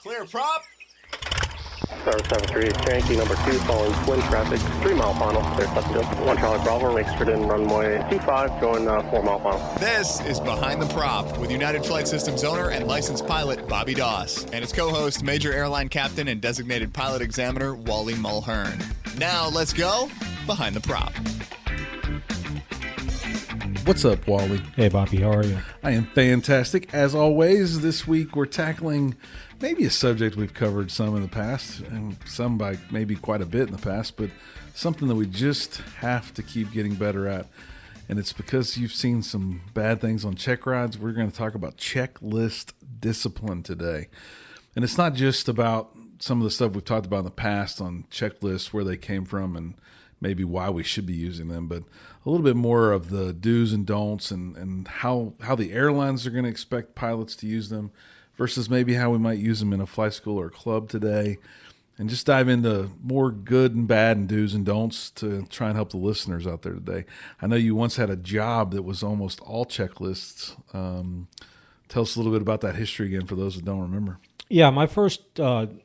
Clear prop. Star 73, Yankee number 2, following twin traffic, 3 mile final, clear Sutton. 1 Charlie Bravo, exit in runway 25, going 4 mile final. This is Behind the Prop with United Flight Systems owner and licensed pilot Bobby Doss and his co-host, Major Airline Captain and designated pilot examiner Wally Mulhern. Now let's go Behind the Prop. What's up, Wally? Hey, Bobby, how are you? I am fantastic. As always, this week we're tackling maybe a subject we've covered some in the past, and some by maybe quite a bit in the past, but something that we just have to keep getting better at. And it's because you've seen some bad things on check rides. We're going to talk about checklist discipline today. And it's not just about some of the stuff we've talked about in the past on checklists, where they came from and maybe why we should be using them, but a little bit more of the do's and don'ts and how the airlines are going to expect pilots to use them versus maybe how we might use them in a flight school or club today, and just dive into more good and bad and do's and don'ts to try and help the listeners out there today. I know you once had a job that was almost all checklists. Tell us a little bit about that history again for those that don't remember. Yeah, my first job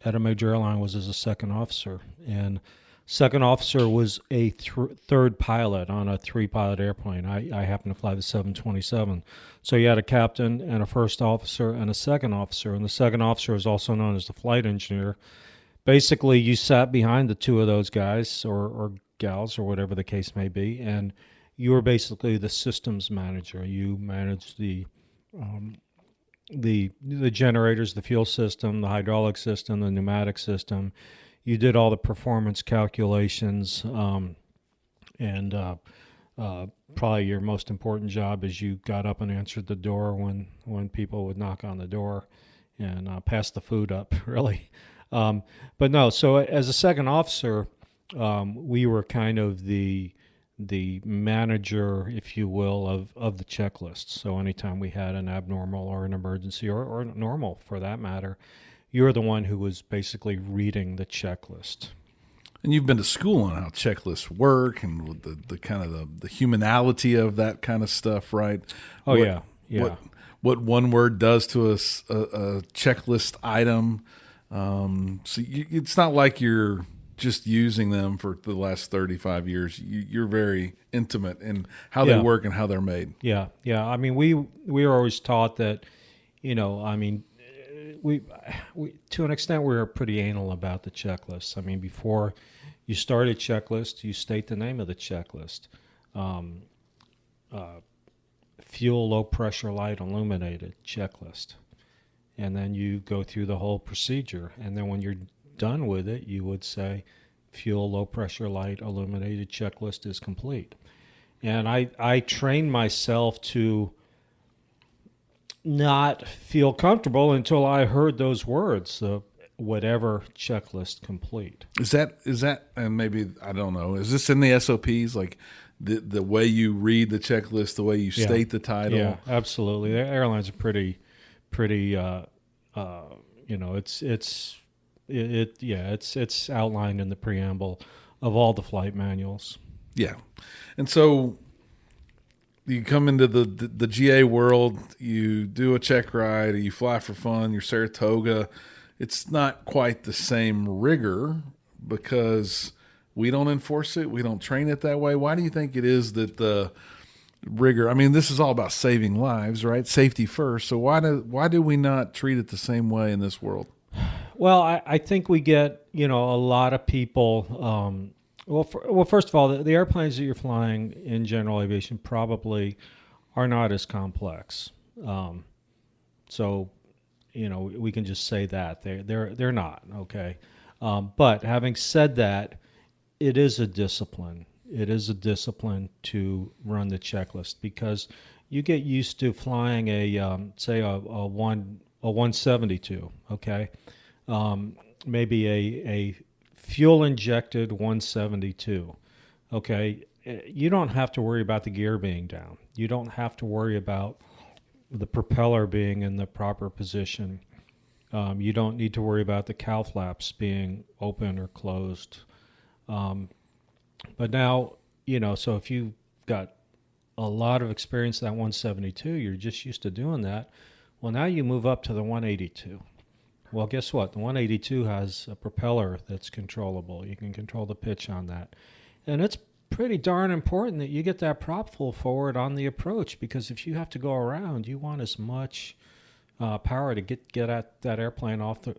at a major airline was as a second officer, and second officer was a third pilot on a 3-pilot airplane. I happened to fly the 727. So you had a captain and a first officer and a second officer, and the second officer is also known as the flight engineer. Basically, you sat behind the two of those guys or gals or whatever the case may be, and you were basically the systems manager. You managed the generators, the fuel system, the hydraulic system, the pneumatic system. You did all the performance calculations, and probably your most important job is you got up and answered the door when people would knock on the door and pass the food up, really. But no, so as a second officer, we were kind of the manager, if you will, of the checklist. So anytime we had an abnormal or an emergency or normal for that matter, you're the one who was basically reading the checklist. And you've been to school on how checklists work and the kind of the humanality of that kind of stuff, right? Oh, yeah. What one word does to a checklist item. It's not like you're just using them for the last 35 years. You're very intimate in how they work and how they're made. Yeah. I mean, we were always taught that, we to an extent we were pretty anal about the checklist. I mean, before you start a checklist, you state the name of the checklist. Fuel, low pressure, light, illuminated checklist. And then you go through the whole procedure. And then when you're done with it, you would say fuel, low pressure, light, illuminated checklist is complete. And I trained myself to not feel comfortable until I heard those words, whatever checklist complete. Is that, and maybe, I don't know, is this in the SOPs, like the way you read the checklist, the way you state the title? Yeah, absolutely. The airlines are pretty, it's outlined in the preamble of all the flight manuals. Yeah. And so you come into the GA world, you do a check ride, you fly for fun, you're Saratoga. It's not quite the same rigor because we don't enforce it. We don't train it that way. Why do you think it is that the rigor, I mean, this is all about saving lives, right? Safety first. So why do we not treat it the same way in this world? Well, I think we get, a lot of people, first of all, the airplanes that you're flying in general aviation probably are not as complex. So, we can just say that they're not, okay. But having said that, it is a discipline. It is a discipline to run the checklist because you get used to flying a 172, okay. Maybe a fuel-injected 172, okay? You don't have to worry about the gear being down. You don't have to worry about the propeller being in the proper position. You don't need to worry about the cowl flaps being open or closed. But now, so if you've got a lot of experience in that 172, you're just used to doing that. Well, now you move up to the 182. Well, guess what? The 182 has a propeller that's controllable. You can control the pitch on that. And it's pretty darn important that you get that prop full forward on the approach, because if you have to go around, you want as much power to get at that airplane off the,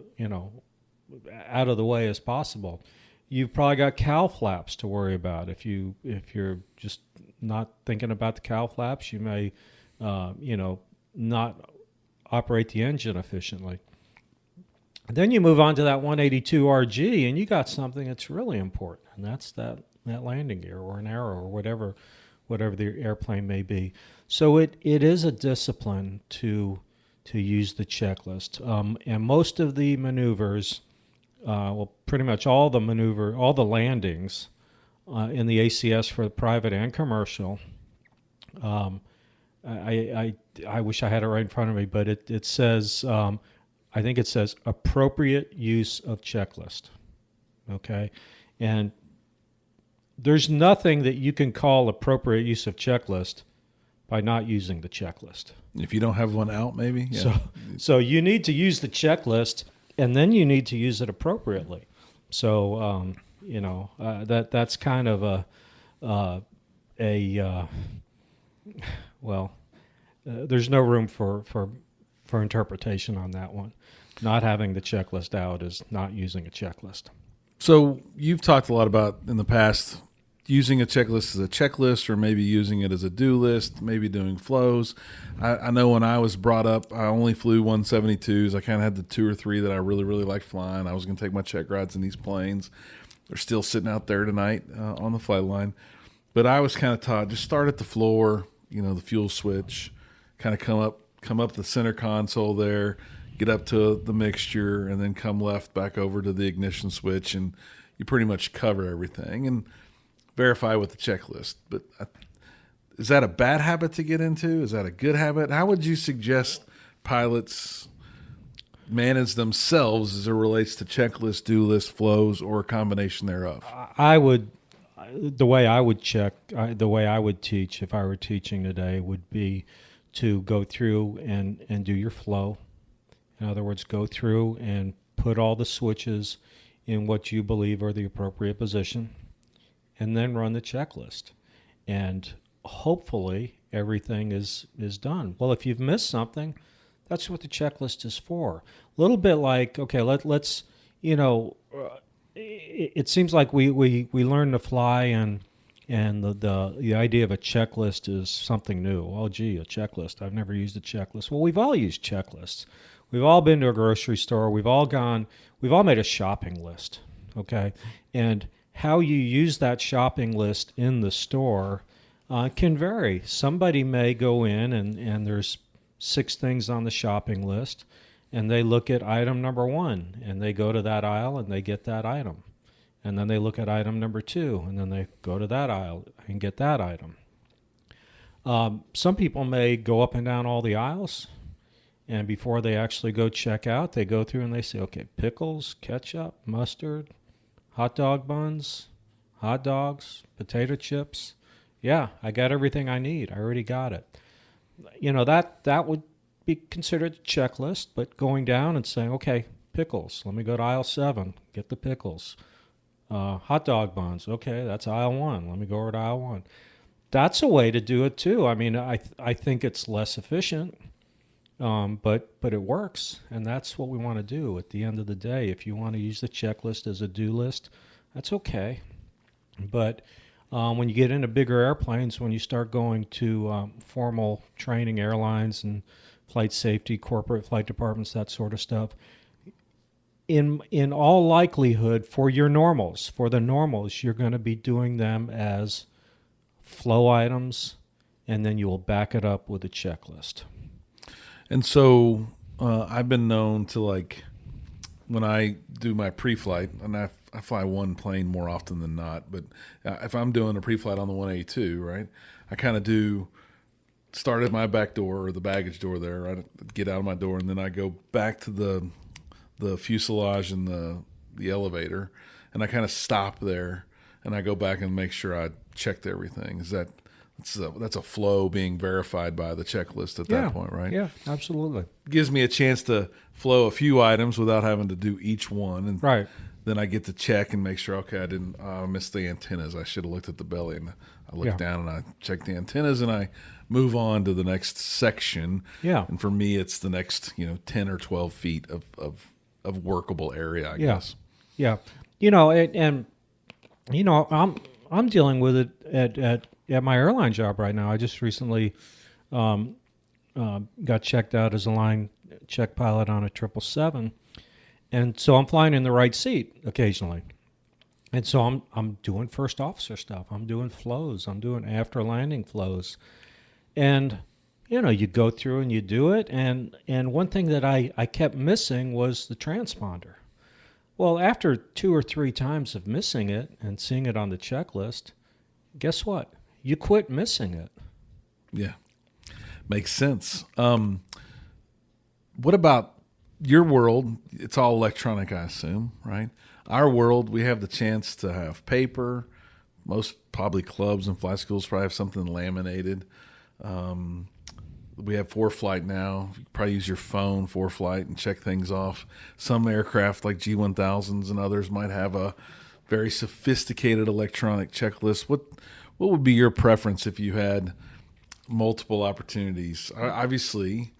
out of the way as possible. You've probably got cowl flaps to worry about. If you're just not thinking about the cowl flaps, you may, not operate the engine efficiently. Then you move on to that 182 RG, and you got something that's really important, and that's that landing gear or an arrow or whatever the airplane may be. So it is a discipline to use the checklist. And most of the maneuvers, pretty much all the landings in the ACS for the private and commercial. I wish I had it right in front of me, but it says, I think it says appropriate use of checklist. Okay. And there's nothing that you can call appropriate use of checklist by not using the checklist. If you don't have one out, maybe. Yeah. So you need to use the checklist, and then you need to use it appropriately. So that's kind of there's no room for interpretation on that one. Not having the checklist out is not using a checklist. So you've talked a lot about in the past using a checklist as a checklist, or maybe using it as a do list, maybe doing flows. I know when I was brought up, I only flew 172s. I kind of had the 2 or 3 that I really, really liked flying. I was going to take my check rides in these planes. They're still sitting out there tonight on the flight line. But I was kind of taught, just start at the floor, the fuel switch, kind of come up the center console there, get up to the mixture, and then come left back over to the ignition switch, and you pretty much cover everything and verify with the checklist. But is that a bad habit to get into? Is that a good habit? How would you suggest pilots manage themselves as it relates to checklist, do list, flows, or a combination thereof? The way I would teach if I were teaching today would be to go through and do your flow. In other words, go through and put all the switches in what you believe are the appropriate position, and then run the checklist. And hopefully everything is done. Well, if you've missed something, that's what the checklist is for. A little bit like, okay, let's it seems like we learn to fly, and the idea of a checklist is something new. Oh, gee, a checklist. I've never used a checklist. Well, we've all used checklists. We've all been to a grocery store. We've all made a shopping list, okay? And how you use that shopping list in the store can vary. Somebody may go in and there's 6 things on the shopping list, and they look at item number 1, and they go to that aisle and they get that item. And then they look at item number 2, and then they go to that aisle and get that item. Some people may go up and down all the aisles, and before they actually go check out, they go through and they say, okay, pickles, ketchup, mustard, hot dog buns, hot dogs, potato chips. Yeah, I got everything I need. I already got it. That would be considered a checklist, but going down and saying, okay, pickles, let me go to aisle 7, get the pickles. Hot dog buns, okay, that's aisle 1. Let me go over to aisle 1. That's a way to do it too. I mean, I think it's less efficient, but it works, and that's what we want to do at the end of the day. If you want to use the checklist as a do list, that's okay. But when you get into bigger airplanes, when you start going to formal training airlines and flight safety, corporate flight departments, that sort of stuff, in all likelihood, for the normals, you're going to be doing them as flow items, and then you will back it up with a checklist. And so I've been known to, like, when I do my pre-flight, and I fly one plane more often than not, but if I'm doing a pre-flight on the 182, right, I kind of start at my back door or the baggage door there, right, get out of my door, and then I go back to the fuselage and the elevator, and I kind of stop there, and I go back and make sure I checked everything. Is that that's a flow being verified by the checklist at that point, right? Yeah, absolutely. Gives me a chance to flow a few items without having to do each one. And Right. then I get to check and make sure, okay, I didn't miss the antennas. I should have looked at the belly. And I look down and I check the antennas and I move on to the next section. Yeah. And for me, it's the next, 10 or 12 feet of workable area, I guess. Yeah. I'm dealing with it at my airline job right now. I just recently got checked out as a line check pilot on a 777, and so I'm flying in the right seat occasionally, and so I'm doing first officer stuff. I'm doing flows. I'm doing after landing flows, and you go through and you do it. And one thing that I kept missing was the transponder. Well, after 2 or 3 times of missing it and seeing it on the checklist, guess what? You quit missing it. Yeah. Makes sense. What about your world? It's all electronic, I assume, right? Our world, we have the chance to have paper. Most probably clubs and flight schools probably have something laminated. We have ForeFlight now. You can probably use your phone, ForeFlight, and check things off. Some aircraft like G1000s and others might have a very sophisticated electronic checklist. What would be your preference if you had multiple opportunities? Obviously,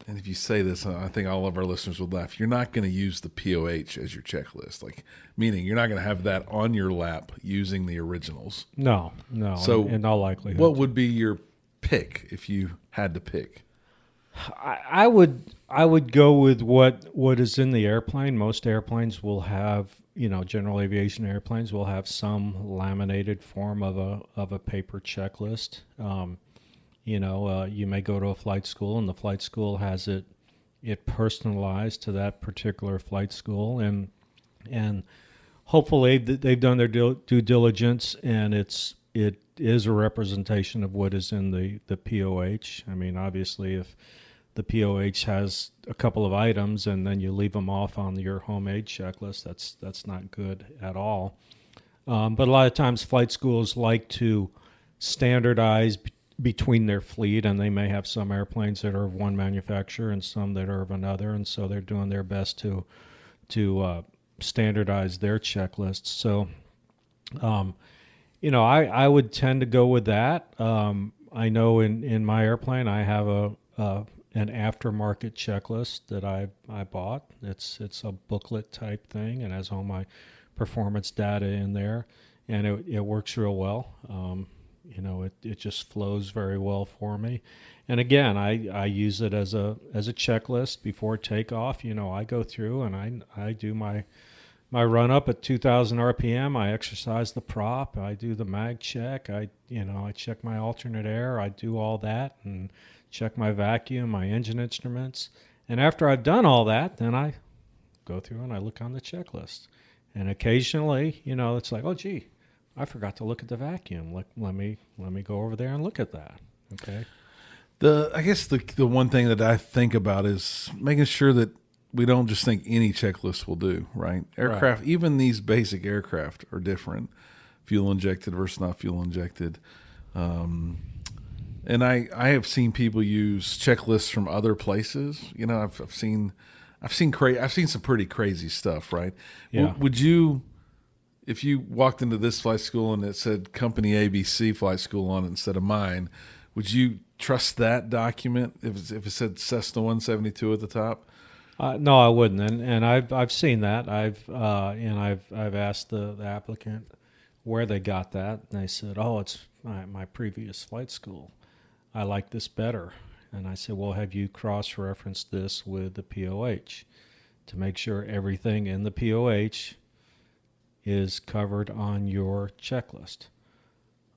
and if you say this, I think all of our listeners would laugh. You're not going to use the POH as your checklist, meaning you're not going to have that on your lap using the originals. No. So in all likelihood, what would be your pick if you had to pick? I would go with what is in the airplane. Most airplanes will have, general aviation airplanes will have some laminated form of a paper checklist. You may go to a flight school and the flight school has it personalized to that particular flight school, and hopefully they've done their due diligence, and it is a representation of what is in the POH. I mean, obviously, if the POH has a couple of items and then you leave them off on your homemade checklist, that's not good at all. But a lot of times flight schools like to standardize between their fleet, and they may have some airplanes that are of one manufacturer and some that are of another, and so they're doing their best to standardize their checklists. So, I would tend to go with that. I know in my airplane I have an aftermarket checklist that I bought. It's a booklet type thing and has all my performance data in there, and it works real well. It just flows very well for me. And again, I use it as a checklist before takeoff. I go through and I do my run up at 2,000 RPM. I exercise the prop. I do the mag check. I check my alternate air. I do all that and check my vacuum, my engine instruments. And after I've done all that, then I go through and I look on the checklist. And occasionally, it's like, oh, gee, I forgot to look at the vacuum. Let me go over there and look at that. Okay. I guess the one thing that I think about is making sure that we don't just think any checklist will do, right? Aircraft, right. Even these basic aircraft are different, fuel injected versus not fuel injected. And I have seen people use checklists from other places. I've seen some pretty crazy stuff, right? Yeah. Would you, if you walked into this flight school and it said Company ABC Flight School on it instead of mine, would you trust that document if it said Cessna 172 at the top? No, I wouldn't, and I've seen that. I've asked the applicant where they got that, and they said, "Oh, it's my previous flight school. I like this better." And I said, "Well, have you cross-referenced this with the POH to make sure everything in the POH is covered on your checklist?"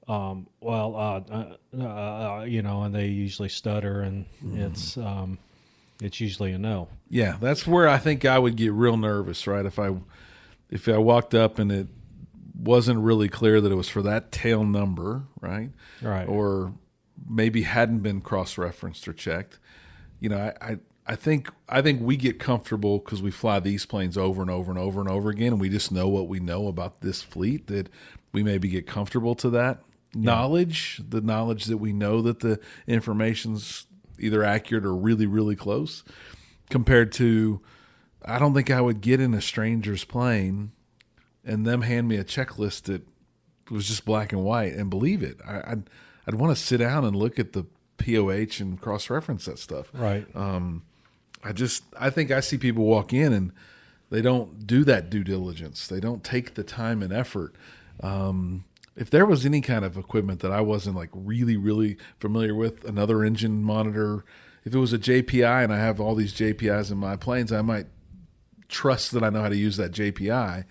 And they usually stutter, and it's usually a no. Yeah, that's where I think I would get real nervous, right? If I walked up and it wasn't really clear that it was for that tail number, right? Right. Or maybe hadn't been cross-referenced or checked. I think we get comfortable because we fly these planes over and over and over and over again, and we just know what we know about this fleet, that we maybe get comfortable to that. knowledge, the knowledge that we know that the information's either accurate or really, really close, compared to, I don't think I would get in a stranger's plane and them hand me a checklist that was just black and white and believe it. I'd want to sit down and look at the POH and cross-reference that stuff. Right. I think I see people walk in and they don't do that due diligence. They don't take the time and effort. If there was any kind of equipment that I wasn't like really, really familiar with, another engine monitor, if it was a JPI and I have all these JPIs in my planes, I might trust that I know how to use that JPI.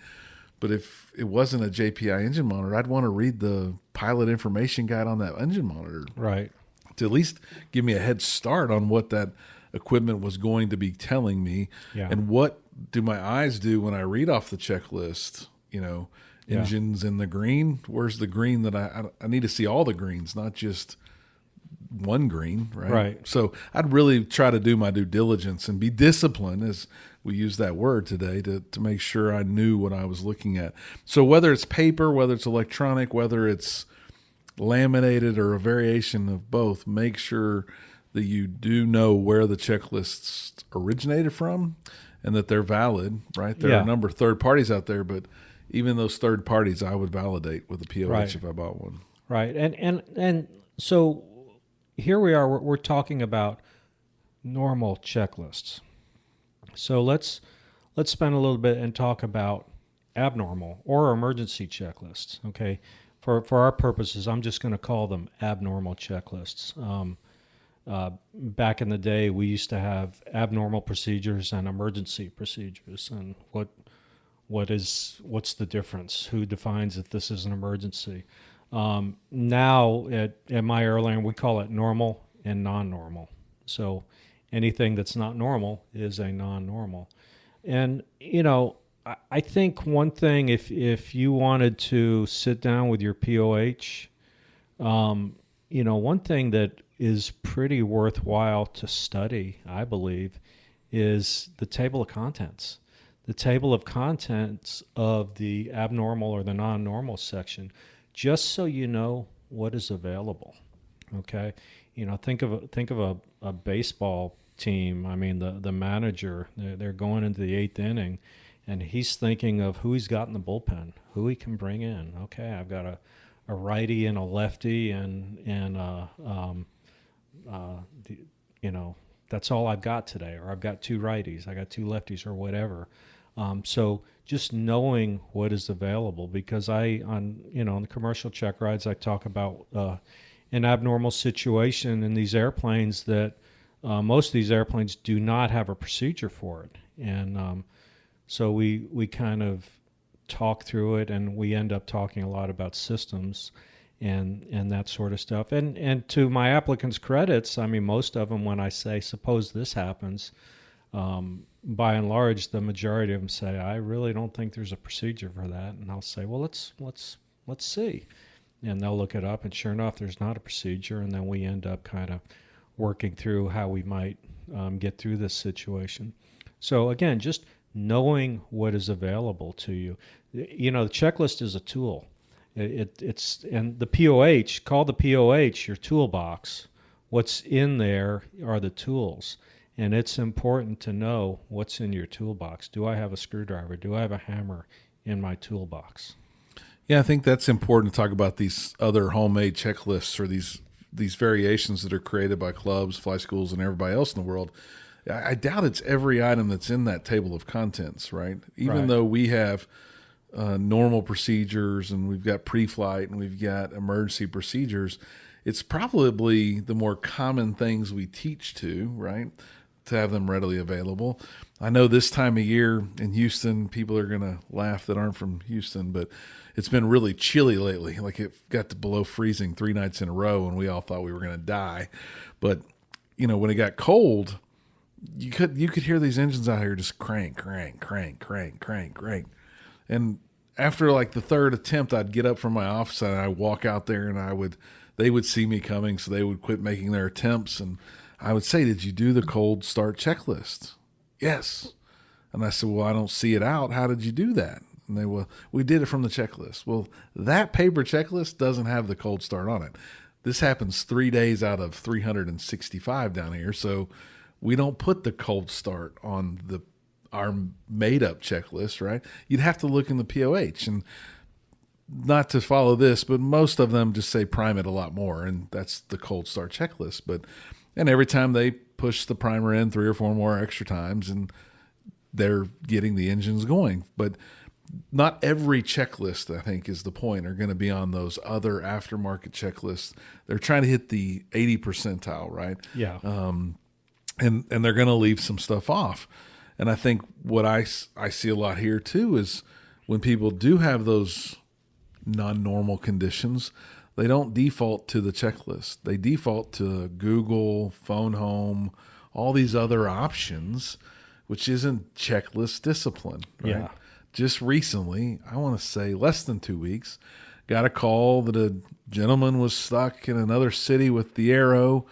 But if it wasn't a JPI engine monitor, I'd want to read the pilot information guide on that engine monitor. Right. To at least give me a head start on what that equipment was going to be telling me. Yeah. And what do my eyes do when I read off the checklist? Engines in the green. Where's the green that I need to see all the greens, not just one green, right? Right. So I'd really try to do my due diligence and be disciplined, as we use that word today, to make sure I knew what I was looking at. So whether it's paper, whether it's electronic, whether it's laminated or a variation of both, make sure that you do know where the checklists originated from and that they're valid, right? There are a number of third parties out there, but even those third parties I would validate with a POH if I bought one. Right. And so here we are, we're talking about normal checklists. So let's spend a little bit and talk about abnormal or emergency checklists, okay? For our purposes, I'm just going to call them abnormal checklists. Back in the day, we used to have abnormal procedures and emergency procedures. And what's the difference? Who defines if this is an emergency? Now at my airline, we call it normal and non-normal. So anything that's not normal is a non-normal. And, I think one thing, if you wanted to sit down with your POH, one thing that is pretty worthwhile to study, I believe, is the table of contents. The table of contents of the abnormal or the non-normal section, just so you know what is available. Okay, think of a baseball team. I mean, the manager, they're going into the eighth inning, and he's thinking of who he's got in the bullpen, who he can bring in. Okay, I've got a righty and a lefty, and that's all I've got today, or I've got two righties, I got two lefties, or whatever. So just knowing what is available, because on the commercial check rides, I talk about an abnormal situation in these airplanes that most of these airplanes do not have a procedure for it. And so we kind of talk through it, and we end up talking a lot about systems and that sort of stuff. And to my applicants' credits, I mean, most of them, when I say, suppose this happens, by and large, the majority of them say, I really don't think there's a procedure for that. And I'll say, well, let's see. And they'll look it up, and sure enough, there's not a procedure. And then we end up kind of working through how we might get through this situation. So again, just knowing what is available to you. The checklist is a tool. It's and the POH, call the POH your toolbox. What's in there are the tools. And it's important to know what's in your toolbox. Do I have a screwdriver? Do I have a hammer in my toolbox? Yeah, I think that's important to talk about these other homemade checklists, or these variations that are created by clubs, fly schools, and everybody else in the world. I doubt it's every item that's in that table of contents, right? Even though we have normal procedures, and we've got pre-flight, and we've got emergency procedures, it's probably the more common things we teach to, right, to have them readily available. I know this time of year in Houston, people are going to laugh that aren't from Houston, but it's been really chilly lately. Like, it got to below freezing 3 nights in a row, and we all thought we were going to die. But, when it got cold, you could hear these engines out here just crank, crank, crank, crank, crank, crank. And after like the third attempt, I'd get up from my office and I'd walk out there, and they would see me coming, so they would quit making their attempts. And I would say, did you do the cold start checklist? Yes. And I said, well, I don't see it out. How did you do that? And we did it from the checklist. Well, that paper checklist doesn't have the cold start on it. This happens 3 days out of 365 down here. So we don't put the cold start on our made up checklist, right? You'd have to look in the POH, and not to follow this, but most of them just say prime it a lot more, and that's the cold start checklist. And every time they push the primer in 3 or 4 more extra times, and they're getting the engines going. But not every checklist, I think, is the point, are going to be on those other aftermarket checklists. They're trying to hit the 80 percentile, right? Yeah. And they're going to leave some stuff off. And I think what I see a lot here too is when people do have those non-normal conditions, they don't default to the checklist. They default to Google, Phone Home, all these other options, which isn't checklist discipline, right? Yeah. Just recently, I want to say less than 2 weeks, got a call that a gentleman was stuck in another city with the Arrow,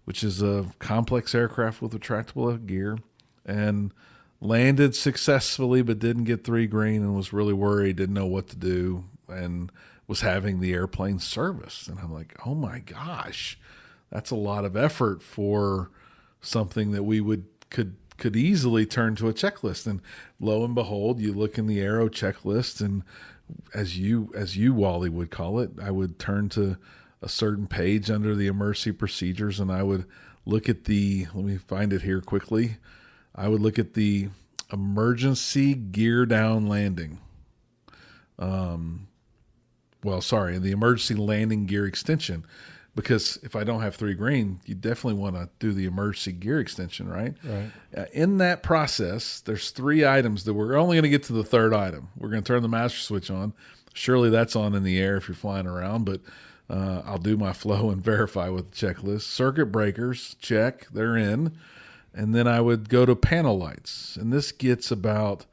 which is a complex aircraft with retractable gear, and landed successfully but didn't get 3 green and was really worried, didn't know what to do, and was having the airplane serviced. And I'm like, oh my gosh, that's a lot of effort for something that we could easily turn to a checklist. And lo and behold, you look in the Arrow checklist, and as you Wally would call it, I would turn to a certain page under the emergency procedures, and I would look at let me find it here quickly. I would look at the emergency gear down landing. The emergency landing gear extension, because if I don't have 3 green, you definitely want to do the emergency gear extension, right? Right. In that process, there's 3 items that we're only going to get to the 3rd item. We're going to turn the master switch on. Surely that's on in the air if you're flying around, but I'll do my flow and verify with the checklist. Circuit breakers, check, they're in. And then I would go to panel lights. And this gets about,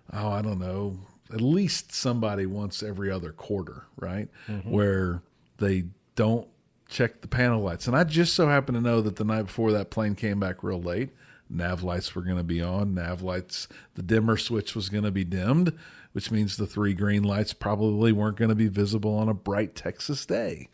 I don't know, at least somebody once every other quarter, right? Mm-hmm. Where they don't check the panel lights. And I just so happen to know that the night before that plane came back real late, nav lights were going to be on. Nav lights, the dimmer switch was going to be dimmed, which means the 3 green lights probably weren't going to be visible on a bright Texas day.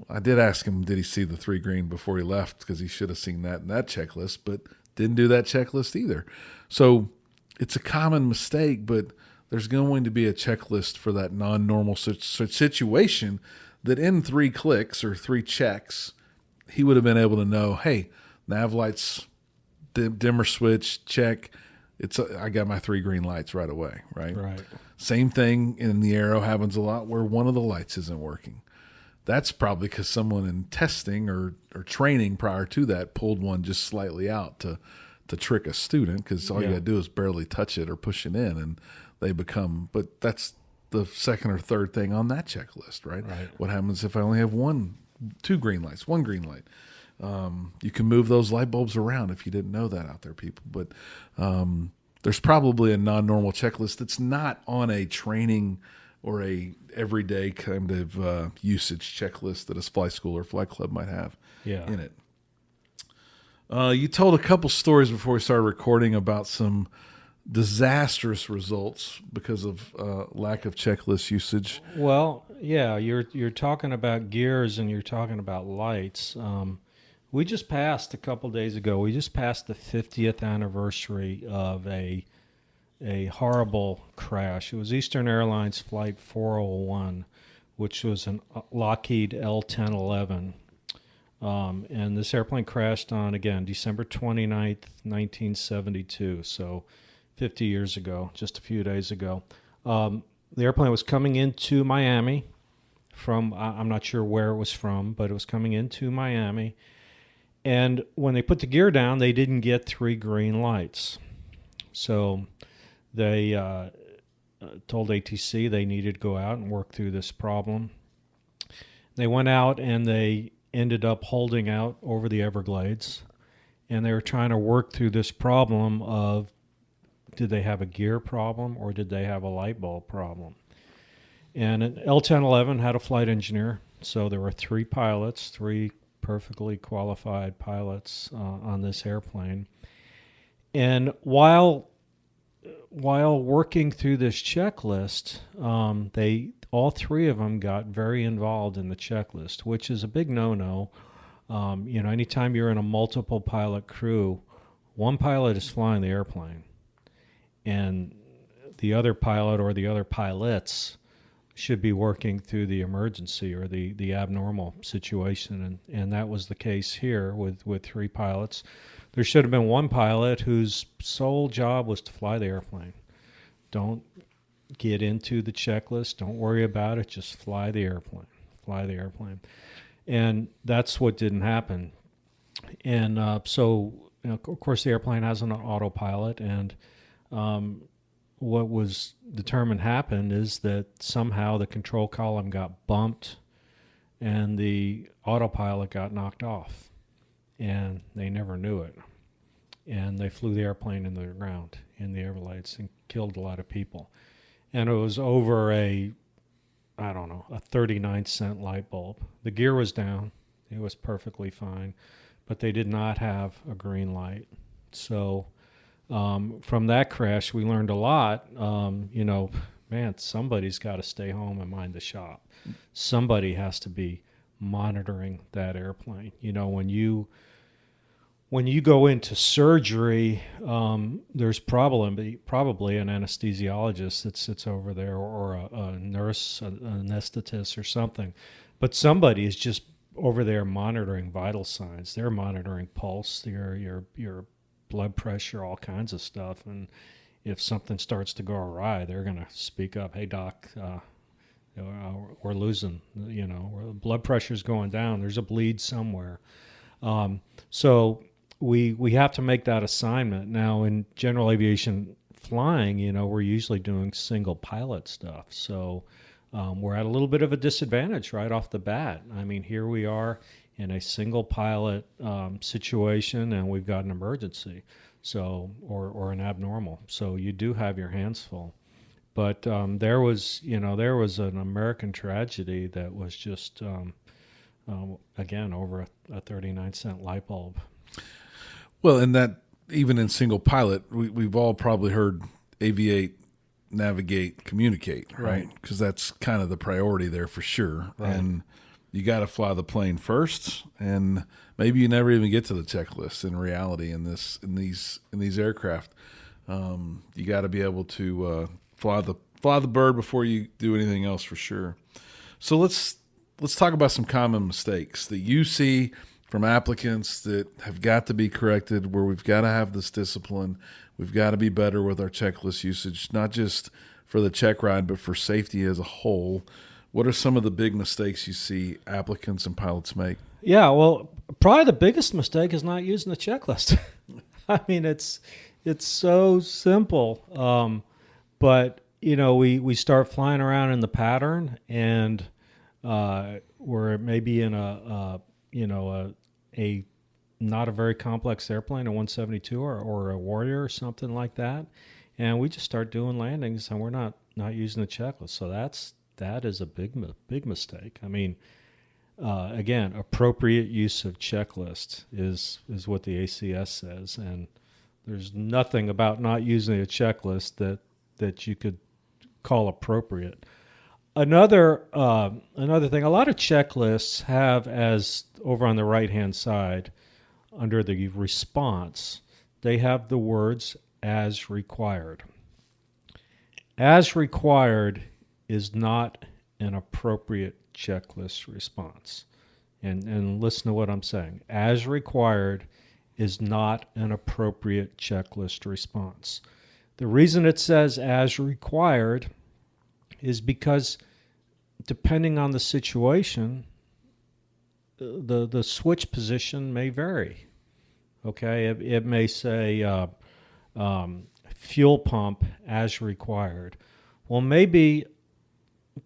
I did ask him, did he see the 3 green before he left? Because he should have seen that in that checklist, but didn't do that checklist either. So it's a common mistake, but there's going to be a checklist for that non-normal situation that in 3 clicks or 3 checks, he would have been able to know, hey, nav lights, dimmer switch, check. I got my 3 green lights right away, right? Right. Same thing in the Arrow happens a lot where one of the lights isn't working. That's probably because someone in testing or training prior to that pulled one just slightly out to trick a student, because all you got to do is barely touch it or push it in, and they become. But that's the 2nd or 3rd thing on that checklist, right? What happens if I only have 2 green lights, 1 green light? You can move those light bulbs around if you didn't know that out there, people. But there's probably a non-normal checklist that's not on a training or a everyday kind of usage checklist that a flight school or flight club might have in it. You told a couple stories before we started recording about some disastrous results because of lack of checklist usage. Well, yeah, you're talking about gears and you're talking about lights. We just passed a couple days ago. We just passed the 50th anniversary of a horrible crash. It was Eastern Airlines Flight 401, which was an Lockheed L-1011. And this airplane crashed on, again, December 29th, 1972, so 50 years ago, just a few days ago. The airplane was coming into Miami from, I'm not sure where it was from, but it was coming into Miami. And when they put the gear down, they didn't get 3 green lights. So they told ATC they needed to go out and work through this problem. They went out and they ended up holding out over the Everglades, and they were trying to work through this problem of, did they have a gear problem or did they have a light bulb problem? And an L-1011 had a flight engineer, so there were 3 pilots, 3 perfectly qualified pilots on this airplane. And while while working through this checklist, all three of them got very involved in the checklist, which is a big no-no. Anytime you're in a multiple pilot crew, one pilot is flying the airplane, and the other pilot or the other pilots should be working through the emergency or the abnormal situation, and that was the case here with three pilots. There should have been one pilot whose sole job was to fly the airplane. Don't get into the checklist. Don't worry about it. Just fly the airplane. Fly the airplane. And that's what didn't happen. And so, of course, the airplane has an autopilot, and what was determined happened is that somehow the control column got bumped and the autopilot got knocked off, and they never knew it. And they flew the airplane into the ground in the Everglades and killed a lot of people. And it was over a 39-cent light bulb. The gear was down. It was perfectly fine, but they did not have a green light. So from that crash, we learned a lot. Somebody's got to stay home and mind the shop. Somebody has to be monitoring that airplane. When you go into surgery, there's probably an anesthesiologist that sits over there, or a nurse, an anesthetist, or something. But somebody is just over there monitoring vital signs. They're monitoring pulse, your blood pressure, all kinds of stuff. And if something starts to go awry, they're going to speak up. Hey, doc, we're losing. Blood pressure's going down. There's a bleed somewhere. So we have to make that assignment. Now, in general aviation flying, we're usually doing single pilot stuff. So we're at a little bit of a disadvantage right off the bat. I mean, here we are in a single pilot situation, and we've got an emergency, or an abnormal. So you do have your hands full. But there was an American tragedy that was just, again, over a 39-cent light bulb. Well, and that even in single pilot, we've all probably heard aviate, navigate, communicate, right? Because that's kind of the priority there for sure. Right. And you got to fly the plane first, and maybe you never even get to the checklist. In reality, in these aircraft, you got to be able to fly the bird before you do anything else for sure. So let's talk about some common mistakes that you see from applicants that have got to be corrected, where we've got to have this discipline. We've got to be better with our checklist usage, not just for the check ride, but for safety as a whole. What are some of the big mistakes you see applicants and pilots make? Yeah, well, probably the biggest mistake is not using the checklist. I mean, it's so simple. But, we start flying around in the pattern, and we're maybe in a not a very complex airplane, a 172 or a Warrior or something like that, and we just start doing landings, and we're not using the checklist. So that is a big mistake. I mean, again, appropriate use of checklist is what the ACS says, and there's nothing about not using a checklist that you could call appropriate. Another thing, a lot of checklists have, as over on the right-hand side, under the response, they have the words "as required." As required is not an appropriate checklist response. And listen to what I'm saying. As required is not an appropriate checklist response. The reason it says as required is because depending on the situation, the switch position may vary. Okay, it may say fuel pump as required. Well, maybe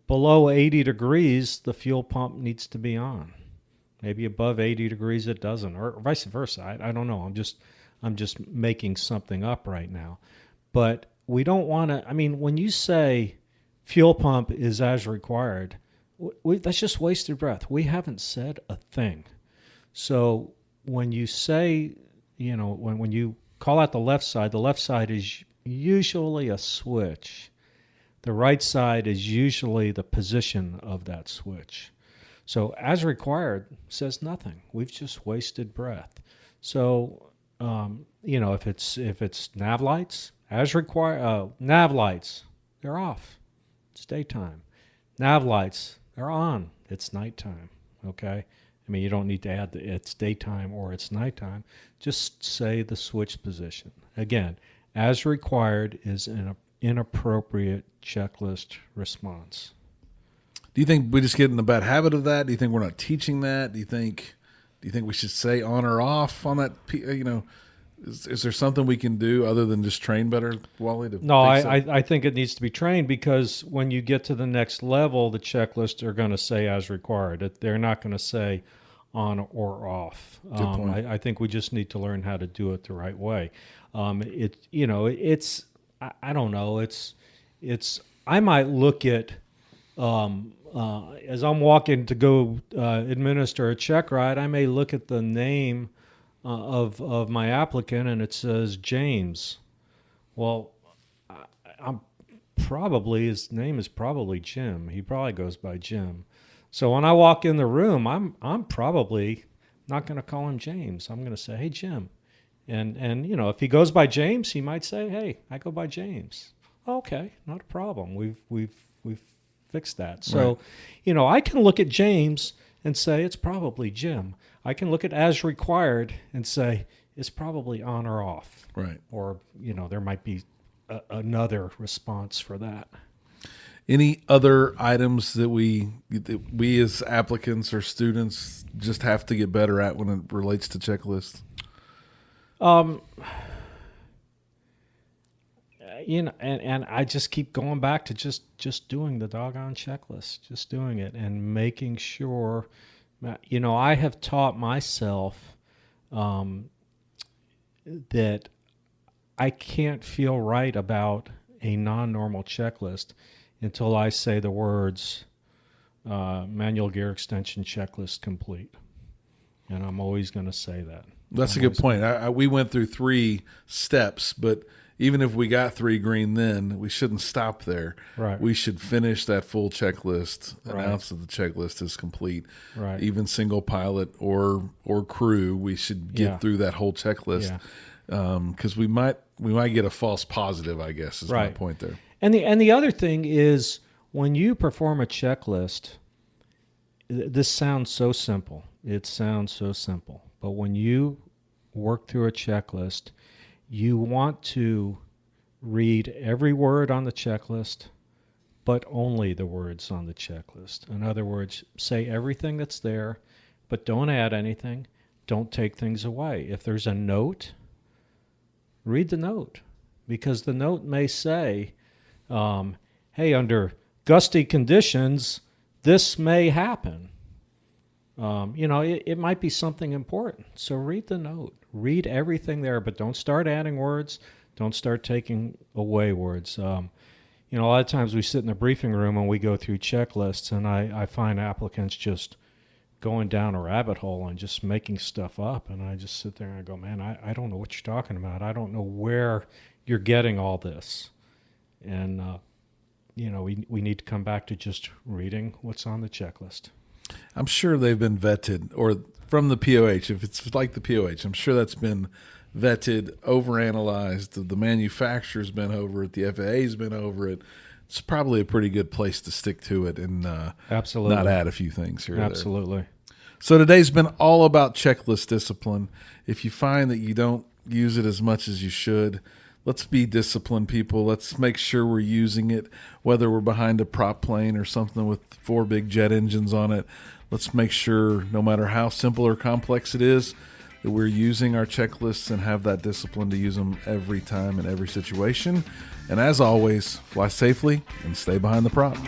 below 80 degrees, the fuel pump needs to be on. Maybe above 80 degrees, it doesn't, or vice versa. I don't know. I'm just making something up right now. But we don't want to. I mean, when you say fuel pump is as required, that's just wasted breath. We haven't said a thing. So when you say, when you call out the left side usually a switch. The right side is usually the position of that switch. So as required says nothing. We've just wasted breath. So, if it's nav lights, as required, nav lights, they're off. It's daytime. Nav lights, they're on. It's nighttime. Okay? I mean, you don't need to add it's daytime or it's nighttime. Just say the switch position. Again, as required is an inappropriate checklist response. Do you think we just get in a bad habit of that? Do you think we're not teaching that? Do you think we should say on or off on that? Is there something we can do other than just train better, Wally? No, I think it needs to be trained, because when you get to the next level, the checklists are going to say as required. They're not going to say on or off. Good point. I think we just need to learn how to do it the right way. I don't know. I might look at, as I'm walking to go administer a check ride, I may look at the name of my applicant, and it says James. Well, his name is probably Jim. He probably goes by Jim. So when I walk in the room, I'm probably not going to call him James. I'm going to say, "Hey, Jim," and if he goes by James, he might say, "Hey, I go by James." Okay, not a problem. We've fixed that. So, right. I can look at James and say it's probably Jim. I can look at as required and say it's probably on or off. Right. Or, there might be another response for that. Any other items that we as applicants or students just have to get better at when it relates to checklists? And I just keep going back to just doing the doggone checklist, just doing it and making sure. I have taught myself that I can't feel right about a non-normal checklist until I say the words manual gear extension checklist complete. And I'm always going to say that. That's a good point. We went through 3 steps, but even if we got 3 green then, we shouldn't stop there. Right. We should finish that full chechecklist, Right. announce that the checklist is complete. Right. Even single pilot or crew, we should get Yeah. through that whole checklist. Because we might get a false positive, I guess, is my Right. point there. And the other thing is, when you perform a checklist, this sounds so simple. It sounds so simple. But when you work through a checklist, you want to read every word on the checklist, but only the words on the checklist. In other words, say everything that's there, but don't add anything. Don't take things away. If there's a note, read the note, because the note may say, hey, under gusty conditions, this may happen. It might be something important. So read the note. Read everything there, but don't start adding words. Don't start taking away words. A lot of times we sit in the briefing room and we go through checklists, and I find applicants just going down a rabbit hole and just making stuff up. And I just sit there and I go, man, I don't know what you're talking about. I don't know where you're getting all this. And, we need to come back to just reading what's on the checklist. I'm sure they've been vetted, or from the POH, if it's like the POH, I'm sure that's been vetted, overanalyzed. The manufacturer's been over it. The FAA's been over it. It's probably a pretty good place to stick to it and Absolutely. not add a few things here or there. Absolutely. So today's been all about checklist discipline. If you find that you don't use it as much as you should, let's be disciplined, people. Let's make sure we're using it, whether we're behind a prop plane or something with 4 big jet engines on it. Let's make sure, no matter how simple or complex it is, that we're using our checklists and have that discipline to use them every time in every situation. And as always, fly safely and stay behind the prop.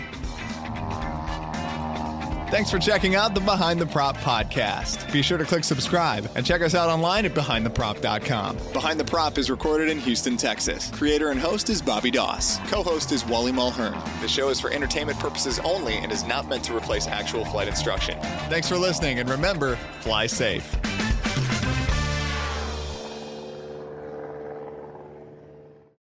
Thanks for checking out the Behind the Prop podcast. Be sure to click subscribe and check us out online at BehindTheProp.com. Behind the Prop is recorded in Houston, Texas. Creator and host is Bobby Doss. Co-host is Wally Mulhern. The show is for entertainment purposes only and is not meant to replace actual flight instruction. Thanks for listening, and remember, fly safe.